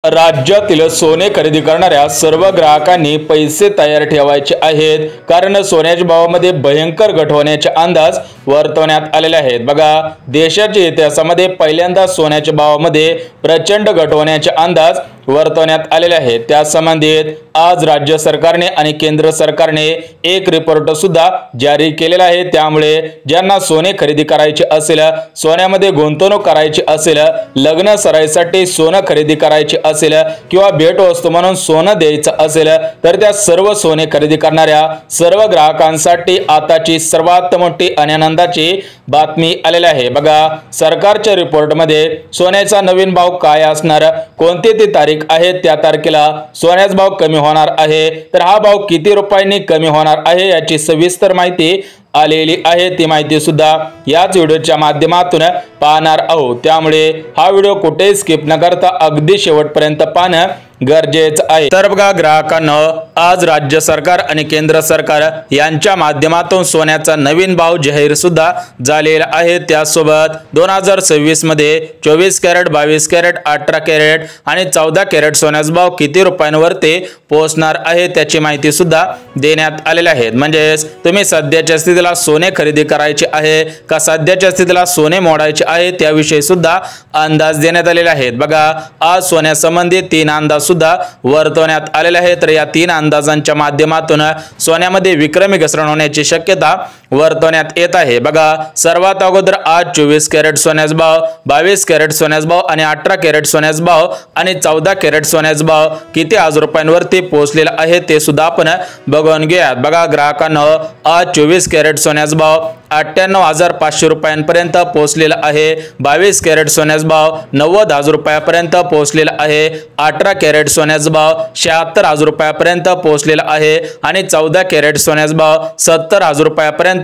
राज्यातील सोने खरेदी करणाऱ्या सर्व ग्राहकांनी पैसे तयार ठेवायचे आहेत, कारण सोन्याच्या भावामध्ये भयंकर घट होण्याचे अंदाज वर्तवण्यात आलेले आहेत। बघा, देशाच्या इतिहासामध्ये पहिल्यांदा सोन्याच्या भावामध्ये प्रचंड घट होण्याचे अंदाज वर्तवण्यात आलेले आहेत। त्या संबंधित आज राज्य सरकारने आणि केंद्र सरकारने एक रिपोर्ट सुद्धा जारी केलेला आहे। त्यामुळे ज्यांना सोने खरेदी करायचे असेल, सोन्यामध्ये गुंतवणूक करायची असेल, लग्न सराईसाठी सोनं खरेदी करायचे असेल किंवा भेटवस्तू म्हणून सोनं द्यायचं असेल, तर त्या सर्व सोने खरेदी करणाऱ्या सर्व ग्राहकांसाठी आताची सर्वात मोठी आनंदाची बातमी आलेली आहे। बघा, सरकारच्या रिपोर्टमध्ये सोन्याचा नवीन भाव काय असणार, कोणती ती तारीख आहे, त्या तारखेला सोन्याचा भाव कमी होणार आहे, तर हा भाव किती रुपयांनी कमी होणार आहे याची सविस्तर माहिती आलेली आहे। ती माहिती सुद्धा याच व्हिडिओच्या माध्यमातून पाहणार आहोत। त्यामुळे हा व्हिडिओ कुठेही स्किप न करता अगदी शेवटपर्यंत पाहणं गरजेचं आहे। तर बघा ग्राहकांनो, आज राज्य सरकार आणि केंद्र सरकार यांच्या माध्यमातून सोन्याचा नवीन भाव जाहीर सुद्धा झालेला आहे। त्यासोबत 2026 मध्ये 24 कॅरेट, 22 कॅरेट, 18 कॅरेट आणि 14 कॅरेट सोन्याचा भाव किती रुपयांवरती पोहोचणार आहे त्याची माहिती सुद्धा देण्यात आलेली आहे। म्हणजे तुम्ही सध्याच्या स्थितीला सोने खरेदी करायचे आहे का सध्याच्या स्थितीला सोने मोडायचे आहे त्याविषयी सुद्धा अंदाज देण्यात आलेले आहेत। बघा, आज सोन्यासंबंधी 3 अंदाज सुद्धा वर्तवण्यात आलेले आहेत। तर या 3 अंदाजांच्या माध्यमातून सोन्यामध्ये विक्रमी घसरण होण्याची शक्यता वर्तवण्यात येत आहे। बघा, सर्वात अगोदर आज 24 कॅरेट सोन्याचा भाव, 22 कॅरेट सोन्याचा भाव आणि 18 कॅरेट सोन्याचा भाव आणि 14 कॅरेट सोन्याचा भाव किती आज रुपयांवरती पोहोचलेला आहे ते सुद्धा आपण बघून घेऊयात। बघा ग्राहकांनो, आज 24 कॅरेट सोन्याचा भाव 98,500 रुपयांपर्यंत पोहोचलेला आहे, 22 कॅरेट सोन्याचा भाव 90,000 रुपयांपर्यंत पोहोचलेला आहे, 18 कॅरेट सोन्याचा भाव 76,000 रुपयांपर्यंत पोहोचलेला आहे आणि 14 कॅरेट सोन्याचा भाव 70,000 रुपयांपर्यंत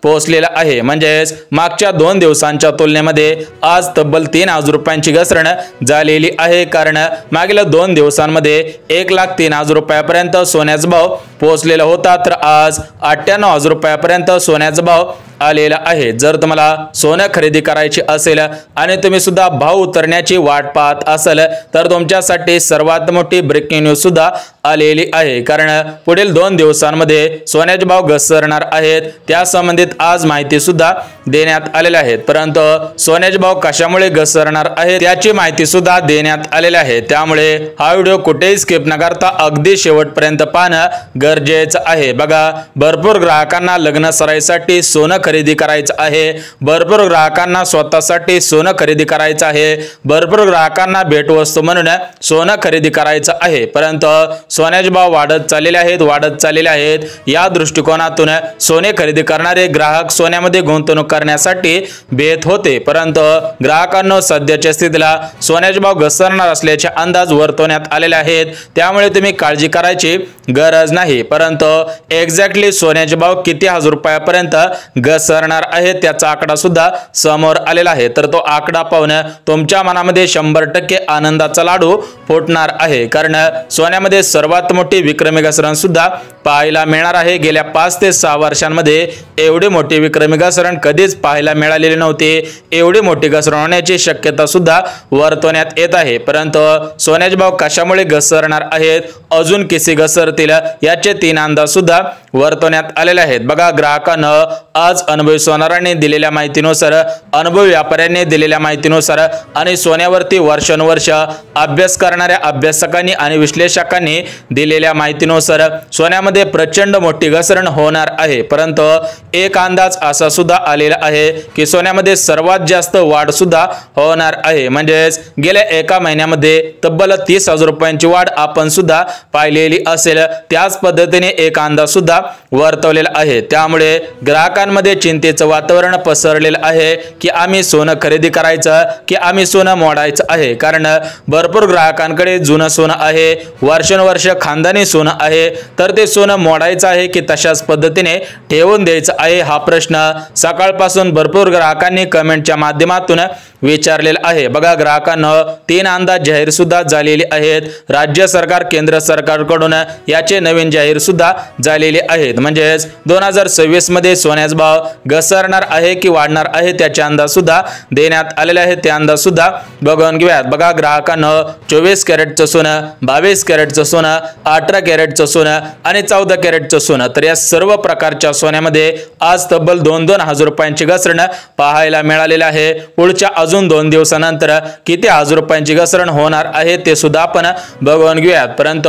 पोहोचलेला आहे। म्हणजेच मागच्या 2 दिवसांच्या तुलनेमध्ये आज तब्बल 3,000 रुपयांची घसरण झालेली आहे। कारण मागील 2 दिवसांमध्ये 1,03,000 रुपयांपर्यंत सोन्याचा भाव पोहोचलेला होता, तर आज 98,000 रुपयांपर्यंत सोन्याचा भाव आलेला आहे। जर तुम्हाला सोनं खरेदी करायची असेल आणि तुम्ही सुद्धा भाव उतरण्याची वाट पाहत असाल, तर तुमच्यासाठी सर्वात मोठी ब्रेकिंग न्यूज सुद्धा आलेली आहे। कारण पुढील 2 दिवसांमध्ये सोन्याचे भाव घसरणार आहेत, त्या संबंधित आज माहिती सुद्धा देण्यात आलेली आहे। परंतु सोन्याचे भाव कशामुळे घसरणार आहेत त्याची माहिती सुद्धा देण्यात आलेली आहे। त्यामुळे हा व्हिडिओ कुठेही स्किप न करता अगदी शेवटपर्यंत पाहणं गरजेचं आहे। बघा, भरपूर ग्राहकांना लग्न सराईसाठी सोनं खरेदी करायचं आहे, भरपूर ग्राहकांना स्वतःसाठी सोनं खरेदी करायचं आहे, भरपूर ग्राहकांना भेटवस्तू म्हणून सोनं खरेदी करायचं आहे, परंतु सोन्याचे भाव वाढत चाललेले आहेत। या दृष्टिकोनातून सोने खरेदी करणारे ग्राहक सोन्यामध्ये गुंतवणूक करण्यासाठी भेट होते, परंतु ग्राहकांना सध्याच्या स्थितीला सोन्याचे भाव घसरणार असल्याचे अंदाज वर्तवण्यात आलेले आहेत। त्यामुळे तुम्ही काळजी करायची गरज नाही, परंतु एक्झॅक्टली सोन्याचे भाव किती हजार रुपयांपर्यंत घसरणार आहे त्याचा आकडा सुद्धा समोर आलेला आहे। तर तो आकडा पाहून तुमच्या मनामध्ये 100% आनंदाचा लाडू फुटणार आहे। कारण सोन्यामध्ये सर्वात मोठी विक्रमी घसरण सुद्धा पाहायला मिळणार आहे। गेल्या 5 ते 6 वर्षांमध्ये एवढी मोठी विक्रमी घसरण कधीच पाहायला मिळालेली नव्हती। एवढी मोठी घसरण होण्याची शक्यता सुद्धा वर्तवण्यात येत आहे। परंतु सोन्याचे भाव कशामुळे घसरणार आहेत, अजून किती घसरतील याचे 3 अंदाज सुद्धा वर्तवण्यात आलेले आहेत। बघा ग्राहकांना, आज अनुभवी सोनारांनी दिलेल्या माहितीनुसार, अनुभवी व्यापाऱ्यांनी दिलेल्या माहितीनुसार आणि सोन्यावरती वर्षानुवर्ष अभ्यास करणाऱ्या अभ्यासकांनी आणि विश्लेषकांनी दिलेल्या माहितीनुसार सोन्यामध्ये प्रचंड मोठी घसरण होणार आहे। परंतु एक अंदाज असा सुद्धा आलेला आहे की सोन्यामध्ये सर्वात जास्त वाढ सुद्धा होणार आहे। म्हणजेच गेल्या 1 महिन्यामध्ये तब्बल 30,000 रुपयांची वाढ आपण सुद्धा पाहिलेली असेल, त्याच पद्धतीने एक अंदाज सुद्धा वर्तवलेला आहे। त्यामुळे ग्राहकांमध्ये चिंतेचं वातावरण पसरलेलं आहे की आम्ही सोनं खरेदी करायचं की आम्ही सोनं मोडायचं आहे। कारण भरपूर ग्राहकांकडे जुनं सोनं आहे, वर्षानुवर्ष खानदानी सोनं आहे, तर ते सोनं मोडायचं आहे की तशाच पद्धतीने ठेवून द्यायचं आहे, हा प्रश्न सकाळपासून भरपूर ग्राहकांनी कमेंटच्या माध्यमातून विचारलेला आहे। बघा ग्राहकांना, 3 अंदाज जाहीर सुद्धा झालेले आहेत। राज्य सरकार, केंद्र सरकारकडून याचे नवीन जाहीर सुद्धा झालेली आहेत। म्हणजेच 2026 मध्ये सोन्याचा भाव घसरणार आहे की वाढणार आहे त्याचे अंदाज सुद्धा देण्यात आलेले आहेत। ते अंदाज सुद्धा बघून घेऊयात। बघा ग्राहकांनो 24 कॅरेटचं सोनं, 22 कॅरेटचं सोनं, 18 कॅरेटचं सोनं आणि 14 कॅरेटचं सोनं, तर या सर्व प्रकारच्या सोन्यामध्ये आज तब्बल 2-2 हजार रुपयांची घसरण पाहायला मिळालेली आहे। पुढच्या अजून 2 दिवसानंतर किती हजार रुपयांची घसरण होणार आहे ते सुद्धा आपण बघून घेऊयात। परंतु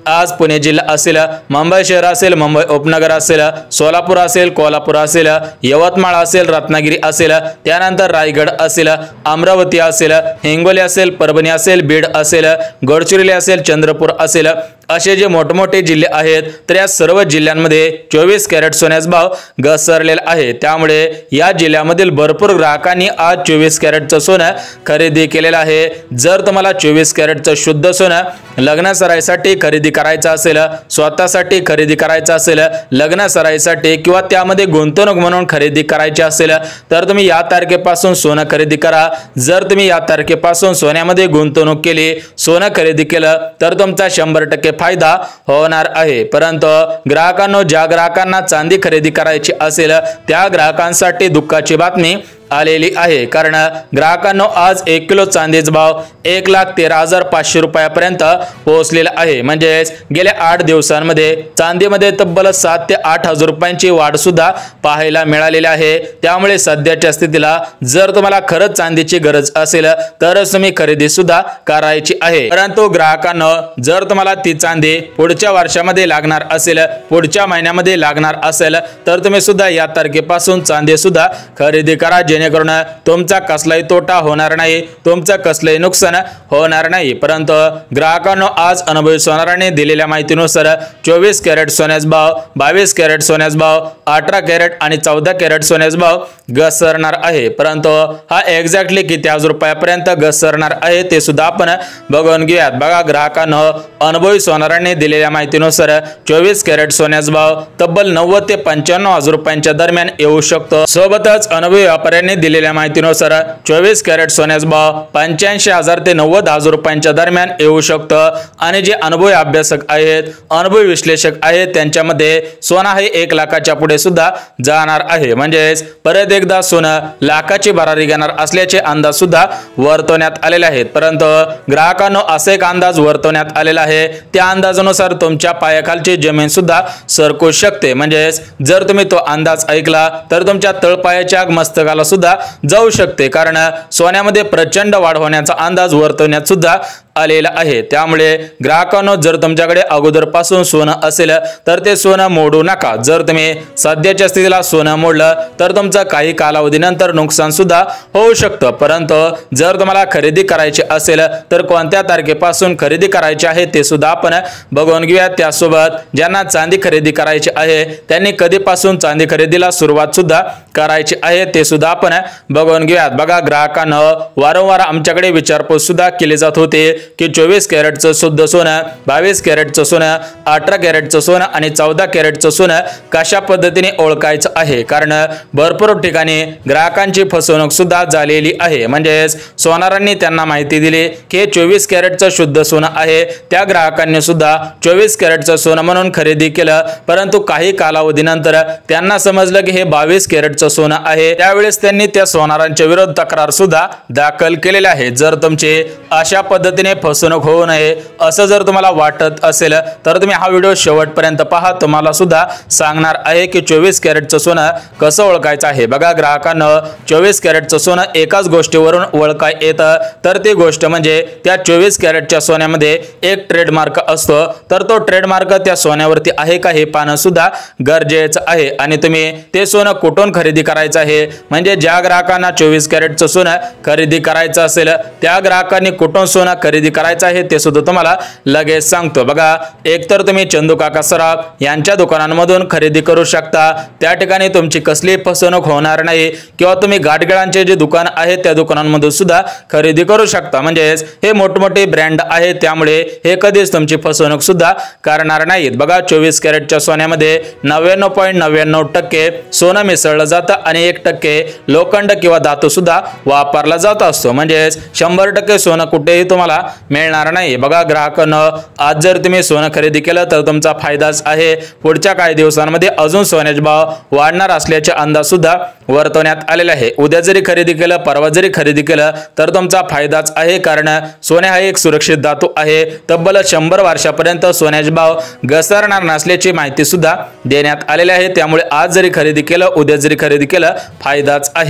आज पुणे जिल्हा असेल, मुंबई शहर असेल, मुंबई उपनगर असेल, सोलापूर असेल, कोल्हापूर असेल, यवतमाळ असेल, रत्नागिरी असेल, त्यानंतर रायगड असेल, अमरावती असेल, हिंगोली असेल, परभणी असेल, बीड असेल, गडचिरोली असेल, चंद्रपूर असेल, असे जे मोठमोठे जिल्हे आहेत तर या सर्व जिल्ह्यांमध्ये 24 कॅरेट सोन्याचा भाव घसरलेला आहे। त्यामुळे या जिल्ह्यामधील भरपूर ग्राहकांनी आज 24 कॅरेटचं सोनं खरेदी केलेलं आहे। जर तुम्हाला 24 कॅरेटचं शुद्ध सोनं लग्न सराईसाठी खरेदी करायचं असेल, स्वतःसाठी खरेदी करायचं असेल, लग्न सराईसाठी किंवा त्यामध्ये गुंतवणूक म्हणून खरेदी करायची असेल तर तुम्ही या तारखेपासून सोनं खरेदी करा। जर तुम्ही या तारखेपासून सोन्यामध्ये गुंतवणूक केली, सोनं खरेदी केलं तर तुमचा 100% फायदा होणार आहे। परंतु ग्राहकांनो, ज्या ग्राहकांना चांदी खरेदी करायची असेल त्या ग्राहकांसाठी दुःखाची बातमी आलेली आहे। कारण ग्राहकांनो आज 1 किलो चांदीचा भाव 1,13,500 रुपयापर्यंत पोहोचलेला आहे। म्हणजे गेल्या 8 दिवसांमध्ये चांदीमध्ये तब्बल 7 ते 8 हजार रुपयांची वाढ सुद्धा पाहायला मिळालेली आहे। त्यामुळे सध्याच्या स्थितीला जर तुम्हाला खरंच चांदीची गरज असेल तरच तुम्ही खरेदी सुद्धा करायची आहे। परंतु ग्राहकांनो, जर तुम्हाला ती चांदी पुढच्या वर्षामध्ये लागणार असेल, पुढच्या महिन्यामध्ये लागणार असेल तर तुम्ही सुद्धा या तारखेपासून चांदी सुद्धा खरेदी करा, जेणेकरून तुमचा कसलाही तोटा होणार नाही, तुमचं कसलंही नुकसान होणार नाही। परंतु ग्राहकांनो, आज अनुभवी सोनाराने दिलेल्या माहितीनुसार 24 कॅरेट सोन्याचा भाव, 22 कॅरेट सोन्याचा भाव, 18 कॅरेट आणि 14 कॅरेट सोन्याचा भाव घसरणार आहे। परंतु हा एक्झॅक्टली किती हजार रुपयापर्यंत घसरणार आहे ते सुद्धा आपण बघून घेऊयात। बघा ग्राहकांनो, अनुभवी सोनाराने दिलेल्या माहितीनुसार 24 कॅरेट सोन्याचा भाव तब्बल 90 ते 95 हजार रुपयांच्या दरम्यान येऊ शकतो। सोबतच अनुभवी व्यापाऱ्यांनी दिलेल्या माहितीनुसार 24 कॅरेट सोन्याचा भाव 85,000 ते 90,000 रुपयांच्या दरम्यान येऊ शकतो। आणि जे अनुभवी अभ्यासक आहेत, अनुभवी विश्लेषक आहेत, त्यांच्यामध्ये सोना हे 1 लाखाच्या पुढे सुद्धा जाणार आहे। म्हणजेच परत एकदा सोनं लाखाची भरारी घेणार असल्याचे अंदाज सुद्धा वर्तवण्यात आलेले आहेत। परंतु ग्राहकांनो, असे एक अंदाज वर्तवण्यात आलेला आहे, त्या अंदाजानुसार तुमच्या पायाखालची जमीन सुद्धा सरकू शकते। म्हणजेच जर तुम्ही तो अंदाज ऐकला तर तुमच्या तळपायाच्या मस्तकाला सुद्धा जाऊ शकते। कारण सोन्यामध्ये प्रचंड वाढ होण्याचा अंदाज वर्तवण्यात सुद्धा आलेला आहे। त्यामुळे ग्राहकांनो, जर तुमच्याकडे अगोदरपासून सोनं असेल तर ते सोनं मोडू नका। जर तुम्ही सध्याच्या स्थितीला सोनं मोडलं तर तुमचं काही कालावधीनंतर नुकसान सुद्धा होऊ शकतं। परंतु जर तुम्हाला खरेदी करायची असेल तर कोणत्या तारखेपासून खरेदी करायची आहे ते सुद्धा आपण बघून घेऊया। त्यासोबत ज्यांना चांदी खरेदी करायची आहे त्यांनी कधीपासून चांदी खरेदीला सुरुवात सुद्धा करायची आहे ते सुद्धा आपण बघून घेऊयात। बघा ग्राहकांनो, वारंवार आमच्याकडे विचारपूस सुद्धा केली जात होते की 24 कॅरेटचं शुद्ध सोनं, 22 कॅरेटचं सोनं, 18 कॅरेटचं सोनं आणि 14 कॅरेटचं सोनं कशा पद्धतीने ओळखायचं आहे। कारण भरपूर ठिकाणी ग्राहकांची फसवणूक सुद्धा झालेली आहे। म्हणजेच सोनारांनी त्यांना माहिती दिली की 24 कॅरेटचं शुद्ध सोनं आहे, त्या ग्राहकांनी सुद्धा 24 कॅरेटचं सोनं म्हणून खरेदी केलं। परंतु काही कालावधीनंतर त्यांना समजलं की हे 22 कॅरेटचं सोनं आहे। त्यावेळेस त्यांनी त्या सोनारांच्या विरोधात तक्रार सुद्धा दाखल केलेली आहे। जर तुमची अशा पद्धतीने फसवणूक होऊ नये असं जर तुम्हाला वाटत असेल तर तुम्ही हा व्हिडिओ शेवटपर्यंत पहा। तुम्हाला सुद्धा सांगणार आहे की 24 कॅरेटचं सोनं कसं ओळखायचं आहे। बघा ग्राहकांनो, 24 कॅरेटचं सोनं एकाच गोष्टीवरून ओळखाय येतं, तर ती गोष्ट म्हणजे त्या 24 कॅरेटच्या सोन्यामध्ये एक ट्रेडमार्क असतो, तर तो ट्रेडमार्क त्या सोन्यावरती आहे का हे पाहणं सुद्धा गरजेचं आहे। आणि तुम्ही ते सोनं कुठून खरेदी करायचं आहे, म्हणजे ज्या ग्राहकांना 24 कॅरेटचं सोनं खरेदी करायचं असेल त्या ग्राहकांनी कुठून सोनं खरेदी करायचं आहे ते सुद्धा तुम्हाला लगेच सांगतो। बघा, एकतर तुम्ही चंदू काका सराफ यांच्या दुकानांमधून खरेदी करू शकता, त्या ठिकाणी तुमची कसली फसवणूक होणार नाही, किंवा तुम्ही गाठगेळांचे जे दुकान आहे त्या दुकानांमधून सुद्धा खरेदी करू शकता। म्हणजेच हे मोठमोठे ब्रँड आहे, त्यामुळे हे कधीच तुमची फसवणूक सुद्धा करणार नाहीत। बघा, 24 कॅरेटच्या सोन्यामध्ये 99.99% सोनं मिसळलं जातं आणि 1% लोखंड किंवा धातू सुद्धा वापरला जात असतो। म्हणजेच 100% सोनं कुठेही तुम्हाला मिळणार नाही। बघा ग्राहकांनो, आज जर तुम्ही सोनं खरेदी केलं तर तुमचा फायदाच आहे। पुढच्या काही दिवसांमध्ये अजून सोन्याचे भाव वाढणार असल्याचे अंदाज सुद्धा वर्तवण्यात आलेले आहे। उद्या जरी खरेदी केलं, परवा जरी खरेदी केलं तर तुमचा फायदाच आहे, कारण सोने हा एक सुरक्षित धातू आहे। तब्बल 100 वर्षापर्यंत सोन्याचे भाव घसरणार नसल्याची माहिती सुद्धा देण्यात आलेली आहे। त्यामुळे आज जरी खरेदी केलं, उद्या जरी खरेदी केलं, फायदाच आहे।